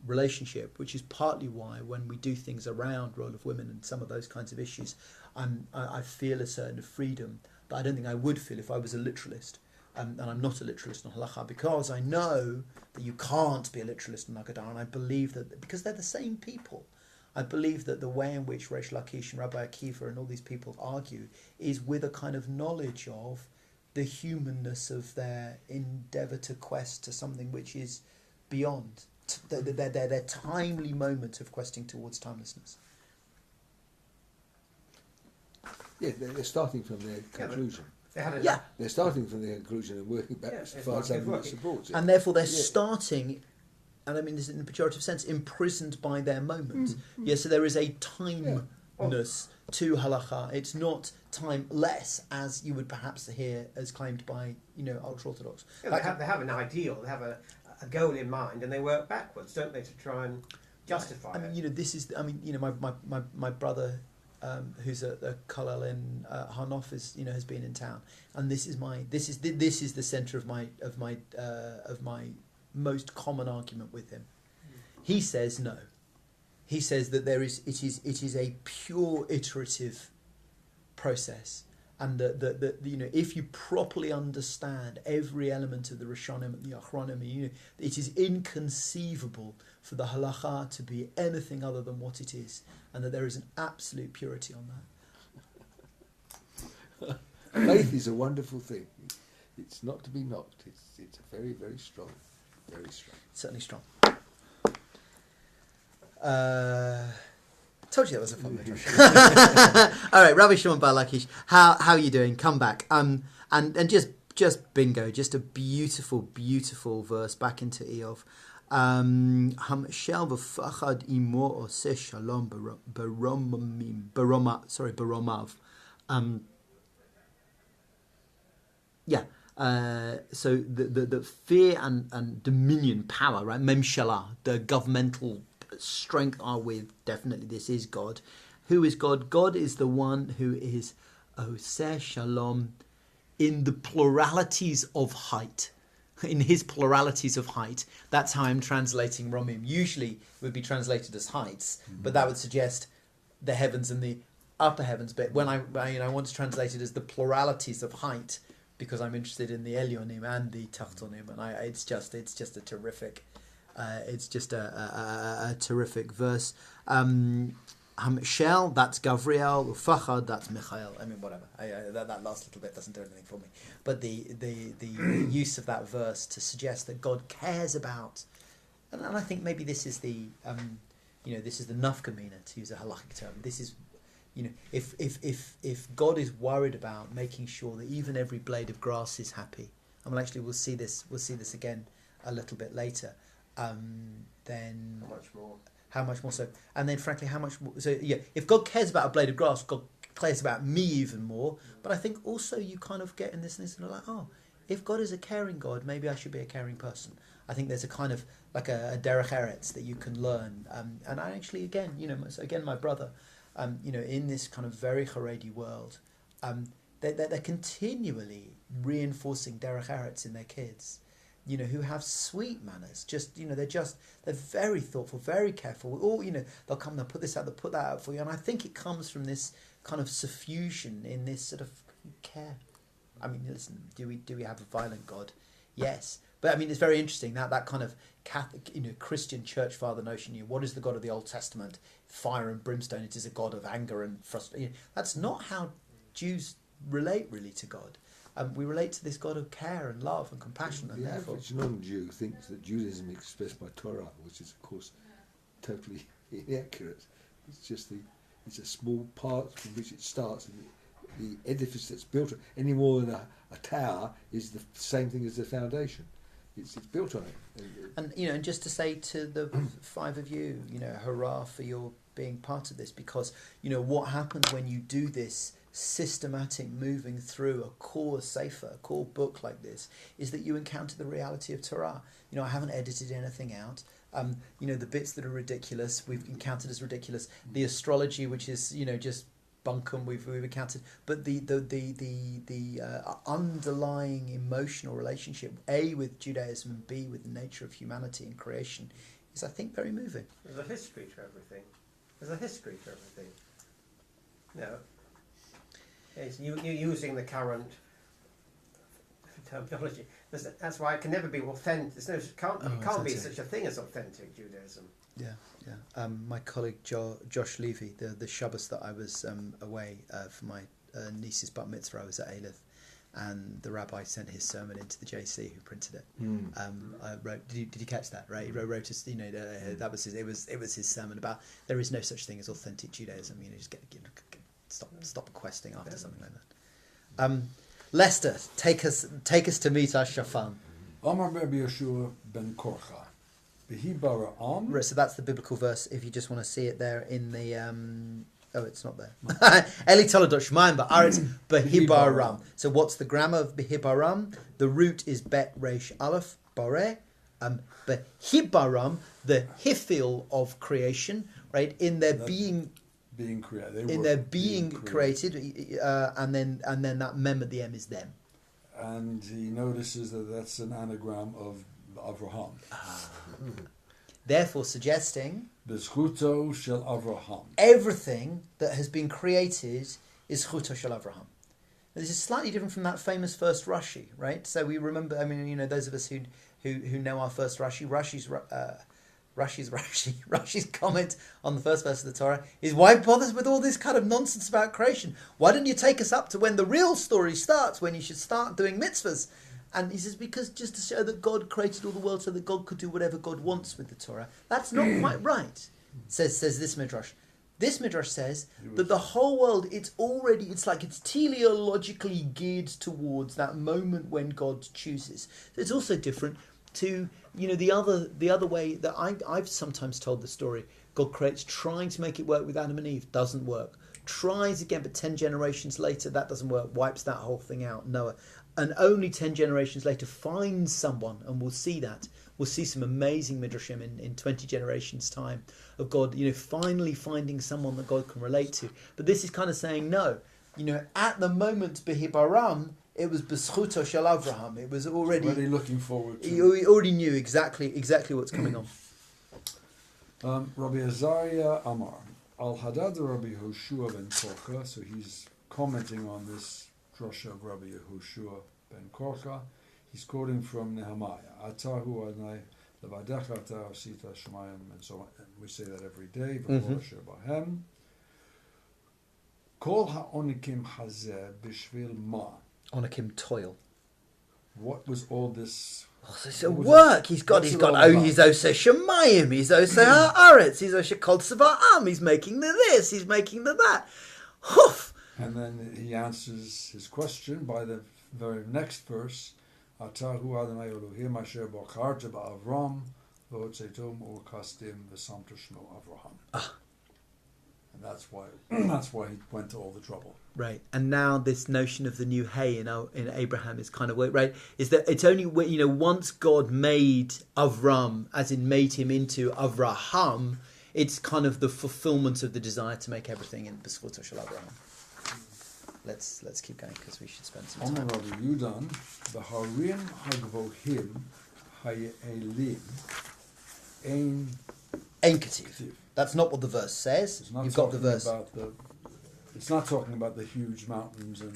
relationship, which is partly why when we do things around role of women and some of those kinds of issues, I feel a certain freedom that I don't think I would feel if I was a literalist. And I'm not a literalist on halacha, because I know that you can't be a literalist on Agadah, and I believe that because they're the same people. I believe that the way in which Reish Lakish and Rabbi Akiva and all these people argue is with a kind of knowledge of the humanness of their endeavour to quest to something which is beyond their timely moment of questing towards timelessness. Yeah, they're starting from their conclusion. They're starting from their conclusion and working back as far as that supports it. And therefore they're starting, and I mean this in a pejorative sense, imprisoned by their moment. So there is a timeness to halacha. It's not timeless, as you would perhaps hear as claimed by ultra-Orthodox. They have an ideal, they have a goal in mind, and they work backwards, don't they, to try and justify I mean, it. this is. I mean, my brother, who's a kollel in Hanof, has been in town, and this is the centre of my most common argument with him. He says no. He says that it is a pure iterative process, and that if you properly understand every element of the Rishonim and the Achronim, it is inconceivable for the halacha to be anything other than what it is, and that there is an absolute purity on that. Faith is a wonderful thing. It's not to be knocked. It's a very, very strong, very strong. Certainly strong. Told you that was a fun midrash. All right, Rabbi Shimon Bar Lakish, how are you doing? Come back. And just bingo, just a beautiful verse back into Eov. Hamshel v'fachad imo oseh shalom baromav. So the fear and dominion power, right? Memshalah, the governmental strength are with, definitely this is God. Who is God? God is the one who is Oseh Shalom in the pluralities of height. In his pluralities of height. That's how I'm translating Romim. Usually it would be translated as heights, but that would suggest the heavens and the upper heavens. But when I want to translate it as the pluralities of height, because I'm interested in the Elyonim and the Tachtonim, and it's just a terrific. It's just a terrific verse. Hamshel, that's Gavriel. Ufachad, that's Michael. I mean, whatever. That last little bit doesn't do anything for me. But the use of that verse to suggest that God cares about, and I think maybe this is the this is the nafkamina, to use a halachic term. This is, if God is worried about making sure that even every blade of grass is happy. I mean, actually, we'll see this again a little bit later. Then how much more so? And then, frankly, how much more? So, if God cares about a blade of grass, God cares about me even more. But I think also you kind of get in this and like, if God is a caring God, maybe I should be a caring person. I think there's a kind of like a derech eretz that you can learn. And I actually, again, my brother, in this kind of very Haredi world, they're continually reinforcing derech eretz in their kids. Who have sweet manners. They're very thoughtful, very careful. Or they'll come, they'll put this out, they'll put that out for you. And I think it comes from this kind of suffusion in this sort of care. I mean, listen, do we have a violent God? Yes, but I mean, it's very interesting that kind of Catholic, Christian church father notion. What is the God of the Old Testament? Fire and brimstone. It is a God of anger and frustration. That's not how Jews relate really to God. We relate to this God of care and love and compassion, and The therefore average non-Jew thinks that Judaism is expressed by Torah, which is, of course, totally inaccurate. It's a small part from which it starts, and the edifice that's built any more than a tower is the same thing as the foundation. It's built on it. And just to say to the five of you, hurrah for your being part of this, because what happens when you do this systematic moving through a core sefer, a core book like this, is that you encounter the reality of Torah. I haven't edited anything out. The bits that are ridiculous, we've encountered as ridiculous. The astrology, which is just bunkum, we've encountered. But the underlying emotional relationship, A, with Judaism, and B, with the nature of humanity and creation, is, I think, very moving. There's a history to everything. It's using the current terminology. That's why it can never be authentic. It can't be such a thing as authentic Judaism. Yeah. My colleague Josh Levy, the Shabbos that I was away for my niece's bar mitzvah, I was at Eilith, and the rabbi sent his sermon into the JC, who printed it. I wrote. Did you catch that? Right, he wrote us. That was his. It was his sermon about there is no such thing as authentic Judaism. Just stop questing after something like that. Lester, take us to meet our shafan. Amar Rabbi Yeshua ben Korcha, Behi bara So that's the biblical verse. If you just want to see it there in the it's not there. Eli Toledot Shemaim Ba'aretz Behi baram. So what's the grammar of Behi baram? The root is Bet Reish Aleph Bare. Behibaram, the hifil of creation, right? In their being created. In their being created, and then that mem at the end is them. And he notices that that's an anagram of Avraham. Therefore suggesting B'zchuto shel Avraham. everything that has been created is Chuto shel Avraham. Now, this is slightly different from that famous first Rashi, right? So we remember, I mean, those of us who know our first Rashi, Rashi's comment on the first verse of the Torah is, why bother with all this kind of nonsense about creation? Why don't you take us up to when the real story starts, when you should start doing mitzvahs? And he says, because just to show that God created all the world so that God could do whatever God wants with the Torah. That's not quite right, says this midrash. This midrash says that the whole world, it's teleologically geared towards that moment when God chooses. So it's also different to, the other way that I've sometimes told the story. God creates, trying to make it work with Adam and Eve, doesn't work. Tries again, but 10 generations later, that doesn't work, wipes that whole thing out, Noah. And only 10 generations later finds someone, and we'll see that. We'll see some amazing midrashim in 20 generations' time of God, finally finding someone that God can relate to. But this is kind of saying, no, at the moment, Behibaram, it was B'zchuto shel Avraham. It was already looking forward to. He already knew exactly what's coming on. Rabbi Azariah Amar Al Hadad Rabbi Yehoshua ben Korka. So he's commenting on this drasha of Rabbi Yehoshua ben Korka. He's quoting from Nehemiah. Atahu Adonai levadecha atah asita shemayim, and so on. And we say that every day. V'kol asher bahem. Kol ha'onikim hazeh b'shvil ma. Onikim toil. What was all this? It's a work. He's Oseh Shemayim, he's Oseh Haaretz, he's Oseh Kol Tzva'am, he's making the this, he's making the that. Hoof! And then he answers his question by the very next verse. Atahu Adonai Elohim asher bocharta ba'Avram v'hotzetom u'kastim v'samta shmo Avraham. And that's why he went to all the trouble. Right, and now this notion of the new hay in Abraham is kind of right. Is that it's only once God made Avram, as in made him into Avraham, it's kind of the fulfillment of the desire to make everything in B'zchuto shel Avraham. Let's keep going because we should spend some time. Amar Rabbi Yudan v'harim hagvohim hayelim ein Ketiv. That's not what the verse says. You've got the verse. It's not talking about the huge mountains and.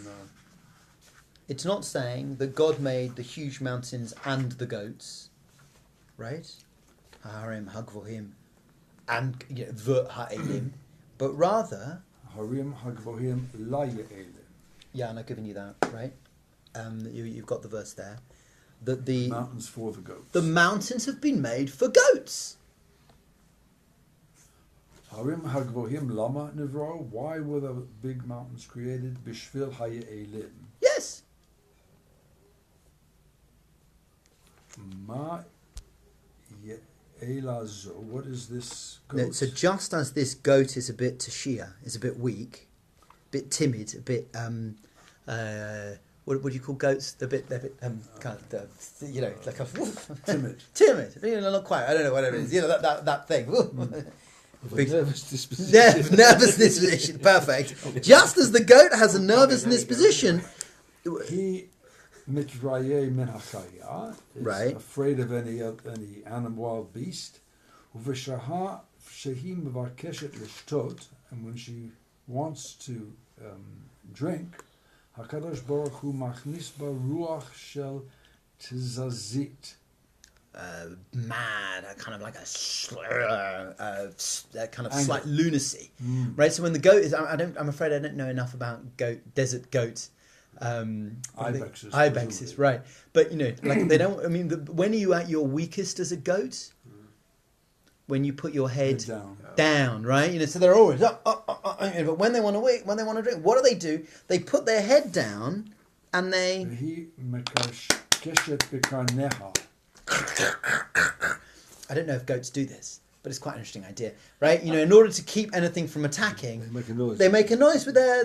It's not saying that God made the huge mountains and the goats, right? Harim hagvohim and the ha'elim, but rather. Harim hagvohim la ye'elim. Yeah, and I've given you that, right? You've got the verse there. That the mountains for the goats. The mountains have been made for goats. Harim hagvohim lama nivro. Why were the big mountains created? Bishvil haye'elim. Yes. Ma ye'elazo. What is this goat? So just as this goat is a bit tashia, is a bit weak, a bit timid, a bit what do you call goats? They're a bit kind of like a timid. Not quite. I don't know what it is. That thing. Big nervous disposition. Nervous disposition. Perfect. Just as the goat has a nervous disposition, he mitraye min hachaya, is afraid of any animal, wild beast. Uveshaha shehi mevakeshet lishtot, and when she wants to drink, Hakadosh Baruch Hu machnis ba ruach shel tizazit. Mad, kind of like a kind of slight lunacy, right? So when the goat is, I'm afraid I don't know enough about desert goat. Ibexes, right? But like they don't. I mean, when are you at your weakest as a goat? When you put your head down, right? So they're always up. But when they want to eat, when they want to drink, what do? They put their head down and they. I don't know if goats do this, but it's quite an interesting idea, right? In order to keep anything from attacking, they make a noise with their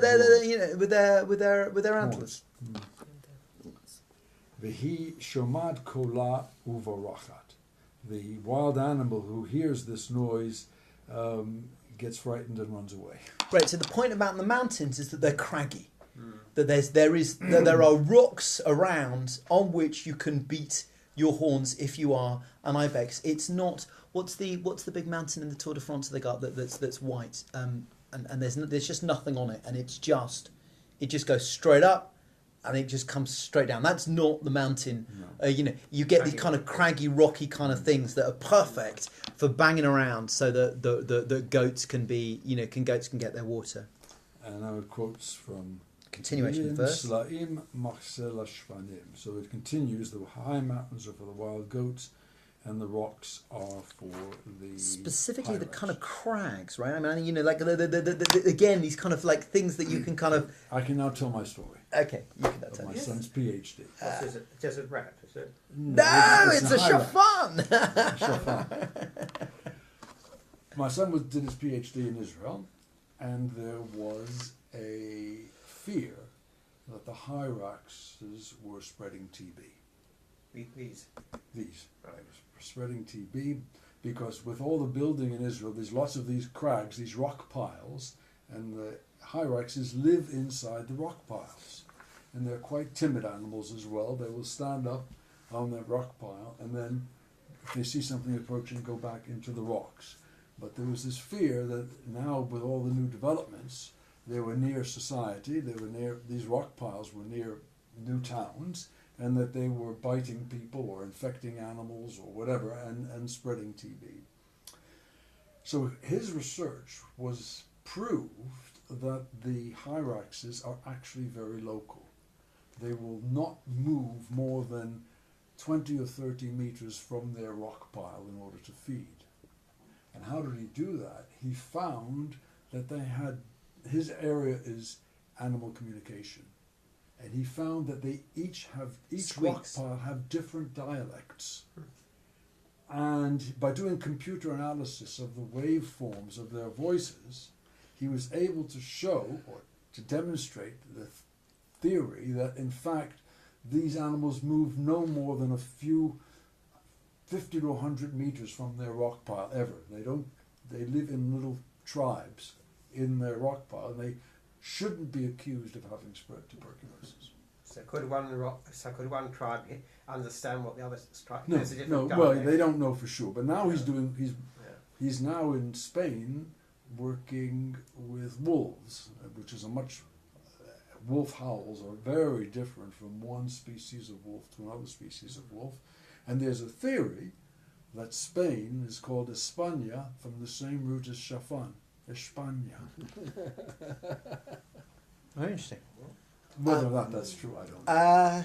antlers. V'hi shomad kola uvarachat. the wild animal who hears this noise gets frightened and runs away. Right. So the point about the mountains is that they're craggy. That there are rocks around on which you can beat your horns if you are an ibex. It's not what's the big mountain in the Tour de France they got that's white and there's just nothing on it, and it just goes straight up and it just comes straight down. That's not the mountain. No. You get these kind of craggy, rocky kind of things that are perfect for banging around, so that the goats can be goats can get their water. And now it quotes from Continuation of the verse. Slaim machse lashvanim. So it continues, the high mountains are for the wild goats and the rocks are for the Specifically the hyrax. kind of crags, right? I mean, like the again, these kind of like things that you can kind of... I can now tell my story Okay, you can of tell my me. son's PhD. What is it? A desert rat, is it? No, it's a hyrax. shafan! Shafan. My son did his PhD in Israel, and there was a fear that the hyraxes were spreading TB. These. These Right. were spreading TB because with all the building in Israel, there's lots of these crags, these rock piles, and the hyraxes live inside the rock piles. And they're quite timid animals as well. They will stand up on that rock pile, and then if they see something approaching, go back into the rocks. But there was this fear that now with all the new developments, they were near society, they were near, these rock piles were near new towns, and that they were biting people or infecting animals or whatever and spreading TB. So his research was proved that the hyraxes are actually very local. They will not move more than 20 or 30 meters from their rock pile in order to feed. And how did he do that? He found that they had, his area is animal communication. And he found that they each rock Squeaks. pile have different dialects. And by doing computer analysis of the waveforms of their voices, he was able to show or to demonstrate the theory that in fact these animals move no more than a few 50 to 100 meters from their rock pile ever. They live in little tribes in their rock pile, and they shouldn't be accused of having spread tuberculosis. So could one tribe understand what the other tribe? No, There's a different no. dialect. Well, they don't know for sure. But now Yeah. he's now in Spain working with wolves, which is a much wolf howls are very different from one species of wolf to another species of wolf, and there's a theory that Spain is called España from the same root as Shafan, España. Very interesting. Whether or not that's true, I don't know.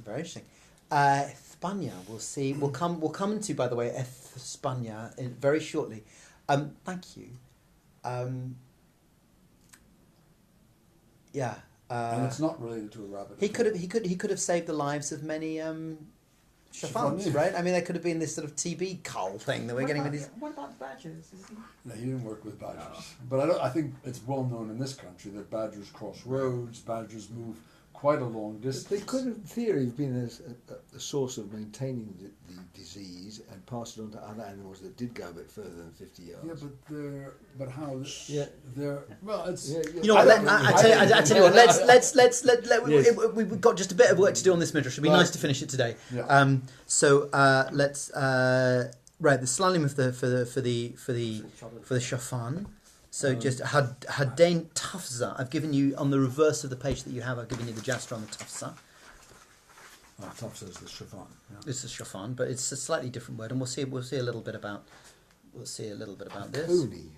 Very interesting. España, we'll see. We'll come into, by the way, España very shortly. Thank you. Yeah. And it's not related to a rabbit. He could have saved the lives of many Shafans, Shafani. right? I mean, there could have been this sort of TB cull thing that we're getting with these. What about the badgers? No, he didn't work with badgers. But I think it's well known in this country that badgers cross roads, badgers move quite a long distance. They could, in theory, have been a source of maintaining the disease and pass it on to other animals that did go a bit further than 50 yards. Yeah, but how? Yeah. Well, it's. Yeah, yeah. You know what? I tell you what. Yes. We've got just a bit of work to do on this midrash. It'd be Right. nice to finish it today. Yeah. So let's right the slalim of the for the shafan. So just hadain tafza. I've given you on the reverse of the page that you have. I've given you the jastra on the tafza. Top says the Shafan. Yeah. This is shafan, but it's a slightly different word, and we'll see a little bit about this. Coney.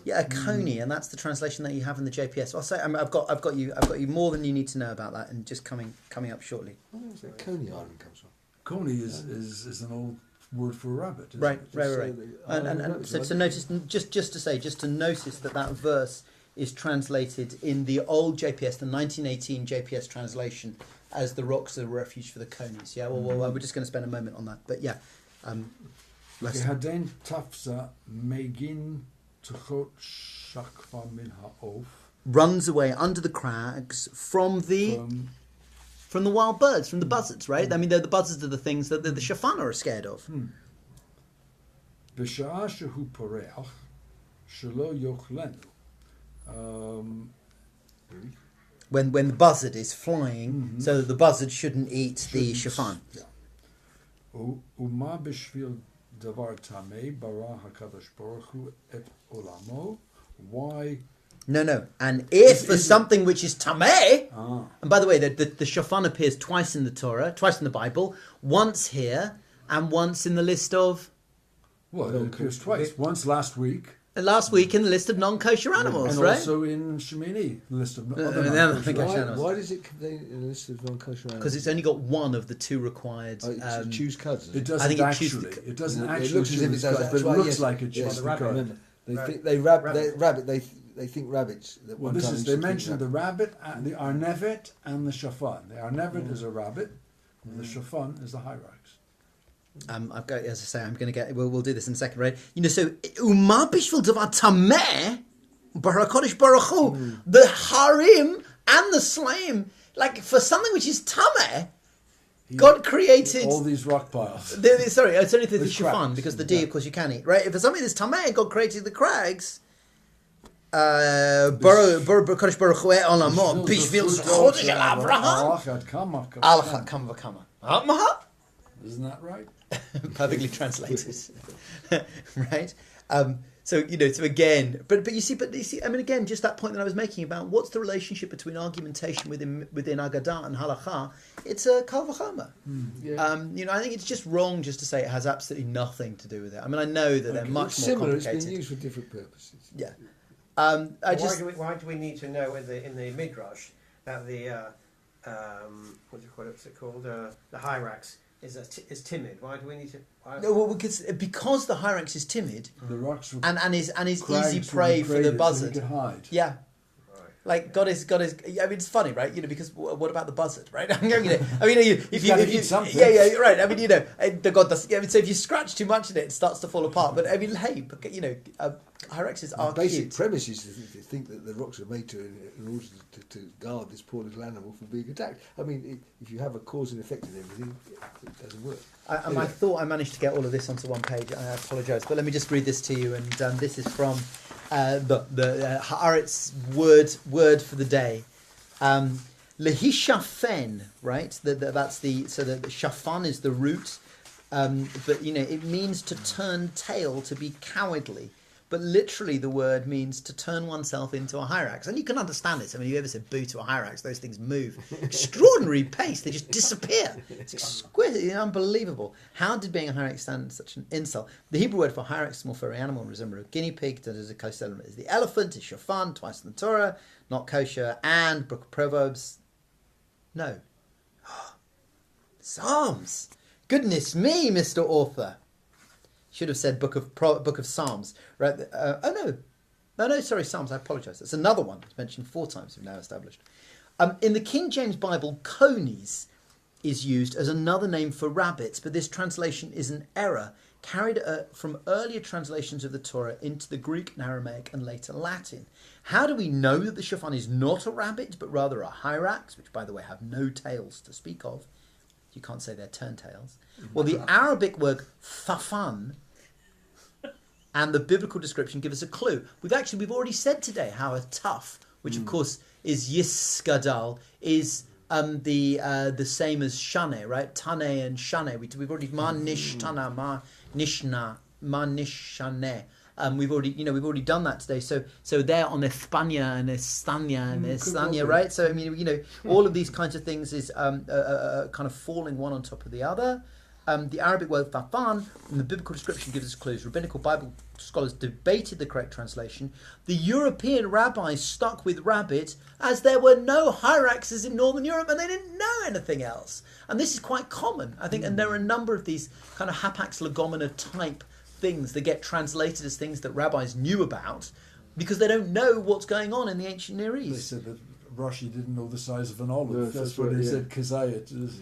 Yeah, a coney, and that's the translation that you have in the JPS. I'll say I've got you more than you need to know about that, and just coming up shortly. Where is that Coney Island comes from? Coney is an old word for a rabbit. Isn't Right. it? And so notice, just to notice that verse is translated in the old JPS, the 1918 JPS translation, as the rocks are a refuge for the conies. Yeah, well, we're just going to spend a moment on that. But yeah, Okay, Hadain Tafza Megin Tuchot Shakva Min Ha'of. runs away under the crags from the wild birds, from the buzzards, right? I mean, the buzzards are the things that the shafana are scared of. בשעה שהוא פורח, שלא יאכלנו. When the buzzard is flying, so that the buzzard shouldn't eat the shafan. ומה בשביל דבר טמא ברא הקדוש ברוך הוא את עולמו? Why? No. And if for something which is tameh, and by the way, the shafan appears twice in the Torah, twice in the Bible, once here and once in the list of... Well, it appears twice. Once last week. Last week in the list of non-kosher animals, and right? also in Shemini, the list of other non-kosher non-kosher animals. Why does it contain a list of non-kosher animals? Because it's only got one of the two required... it choose cuds. It I think doesn't it actually. It doesn't It actually looks as if it choose does, cuds, but but it looks like it yes, chooses the rabbit. cud. Remember, they Rabbit. think they think rabbits. That Well, one time they used to mentioned think the rabbit, the arnevet, and the shafan. The arnevet is a rabbit, and the shafan is the hyrax. I've got, as I say, I'm going to get... We'll do this in a second, right? You know, so... Uma bishvil davar tameh, barakodesh baruch hu, the harim and the slaim, like, for something which is tameh, God created... All these rock piles. Sorry, it's only the The shafan, cracks, because the D, of course, you can eat, right? If for something that's tameh, God created the crags. Barakodesh baruch hu olamo, bishvil chodesh el Avraham. Al chakam v'kama. Isn't that right? Perfectly translated. Right? So, you know, so again, but you see, I mean, again, just that point that I was making about what's the relationship between argumentation within Agadah and Halacha, it's a kal v'chama. You know, I think it's just wrong just to say it has absolutely nothing to do with it. I mean, I know that they're much it's more similar. complicated. It's been used for different purposes. Yeah. Why do we need to know in the midrash that the what's it called? The hyrax is timid. Why do we need to? No, well, because the hyrax is timid The rocks were and is crags easy were prey for the created so buzzard. they could hide. Yeah. Right. Like God is. I mean, it's funny, right? You know, because what about the buzzard, right? I mean, if you, gotta eat something. yeah, right. I mean, you know, the God does. I mean, so if you scratch too much in it, it starts to fall apart. But I mean, hey, you know, hyraxes are The basic cute. premise is to think that the rocks are made in order to guard this poor little animal from being attacked. I mean, if you have a cause and effect in everything, it doesn't work. I thought I managed to get all of this onto one page. I apologise, but let me just read this to you. And this is from the Haaretz word for the day. Lehishafen, right? That's the shafan is the root, but you know it means to turn tail, to be cowardly. But literally, the word means to turn oneself into a hyrax, and you can understand it. I mean, you ever said "boo" to a hyrax? Those things move extraordinary pace; they just disappear. It's exquisite, unbelievable. How did being a hyrax stand such an insult? The Hebrew word for hyrax, small furry animal, resembles a guinea pig. That is a kosher element. Is the elephant? Is shafan twice in the Torah, not kosher, and Book of Proverbs. No, Psalms. Goodness me, Mr. Author. Should have said Book of Psalms, right? No, sorry, Psalms. I apologise. That's another one. It's mentioned 4 times. We've now established. In the King James Bible, conies is used as another name for rabbits, but this translation is an error carried from earlier translations of the Torah into the Greek and Aramaic and later Latin. How do we know that the shafan is not a rabbit, but rather a hyrax, which, by the way, have no tails to speak of? You can't say they're turntails. Well, the Arabic word thafan and the biblical description give us a clue. We've already said today how a tough, which of course is yiskadal, is the same as shane, right? Tane and shane. We've already ma nish tana ma nishna ma nish shane. We've already done that today. So they're on Espana and Estania and Estania, right? So I mean, you know, all of these kinds of things is kind of falling one on top of the other. The Arabic word thafan in the biblical description gives us clues. Rabbinical Bible scholars debated the correct translation. The European rabbis stuck with rabbit as there were no hyraxes in Northern Europe and they didn't know anything else. And this is quite common, I think, and there are a number of these kind of hapax legomena type things that get translated as things that rabbis knew about because they don't know what's going on in the ancient Near East. They said that Rashi didn't know the size of an olive. No, that's what right, they yeah. said, kazayat.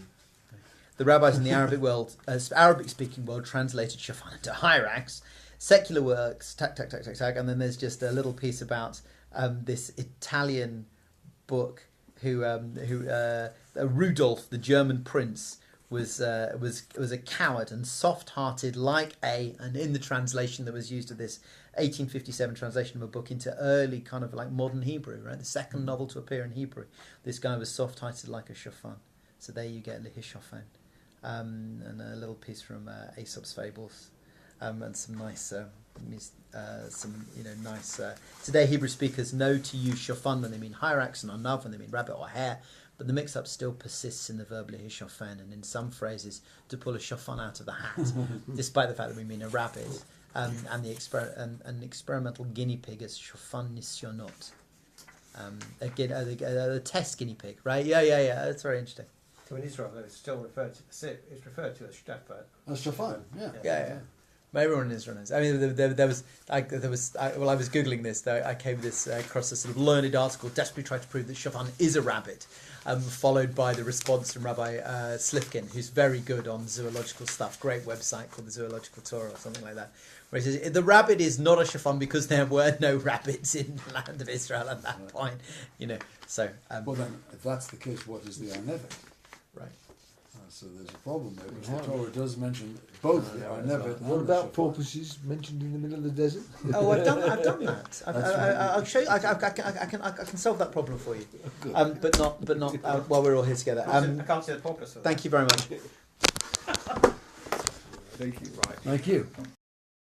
The rabbis in the Arabic world, Arabic-speaking world, translated shafan into hyrax. Secular works, and then there's just a little piece about this Italian book who Rudolph, the German prince, was a coward and soft-hearted and in the translation that was used of this 1857 translation of a book into early kind of like modern Hebrew, right? The second novel to appear in Hebrew. This guy was soft-hearted like a shofan. So there you get Lehishofan. And a little piece from Aesop's Fables, and some nice, nice. Today Hebrew speakers know to use shofan when they mean hyrax and arnav when they mean rabbit or hare, but the mix-up still persists in the verb lehishofan, and in some phrases to pull a shofan out of the hat, despite the fact that we mean a rabbit, and an experimental guinea pig is shofan nisyonot. The test guinea pig, right? Yeah. That's very interesting. So in Israel, it's still referred to as shepherd. That's shofan, yeah. Yeah. Everyone in Israel knows. I mean, I was googling this. I came across this sort of learned article, desperately trying to prove that shofan is a rabbit, followed by the response from Rabbi Slifkin, who's very good on zoological stuff. Great website called the Zoological Torah or something like that, where he says the rabbit is not a shofan because there were no rabbits in the land of Israel at that point. So. Well, then, if that's the case, what is the Arnevet? Right. So there's a problem there, because the Torah does mention both the Arnevet and What about the shofan. porpoises mentioned in the middle of the desert? Oh, I've done that. I'll show you. I can solve that problem for you. But not while we're all here together. I can't see the porpoise. Thank you very much. Thank you. Thank you.